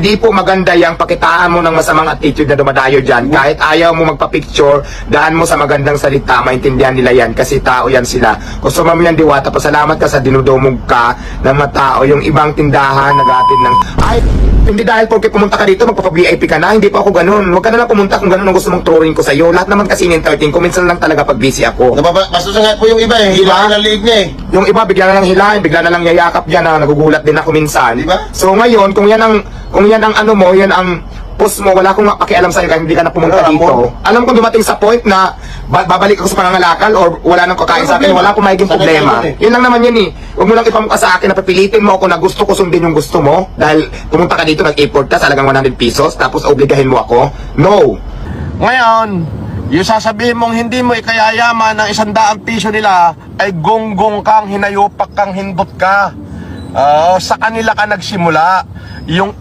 Hindi po maganda yung pakitaan mo ng masamang attitude na dumadayo dyan. Kahit ayaw mo magpa-picture, daan mo sa magandang salita, maintindihan nila yan kasi tao yan sila. Gusto mo yan, Diwata, pasalamat ka sa dinudumog ka ng mga tao. Yung ibang tindahan, nag-atid ng, ay, hindi dahil porque pumunta ka dito, magpapa-VIP ka na. Hindi pa ako ganun. Huwag ka na lang pumunta kung ganun ang gusto mong turing ko sa'yo. Lahat naman kasi in-entertain ko, minsan lang talaga pag busy ako. Bastos nga po yung iba eh. Hilahin ang liig niya eh. Yung iba, bigla na lang hilahin, bigla na lang yayakap dyan, na nagugulat din ako minsan. Diba? So ngayon, kung yan ang ano mo, yan ang post mo, wala akong pakialam sa'yo kahit hindi ka na pumunta dito. Alam kong dumating sa point na babalik ako sa pangangalakal or wala nang kakain sa akin, wala akong magiging problema. Yun lang naman yun eh. Huwag mo lang ipamukha sa akin na papilitin mo ako na gusto ko sundin yung gusto mo dahil pumunta ka dito, nag-import ka, salagang 100 pesos, tapos obligahin mo ako. No! Ngayon, yung sasabihin mong hindi mo ikayayaman ng 100 piso nila ay gonggong kang, hinayupak kang, hindot ka. Sa kanila ka nagsimula. Yung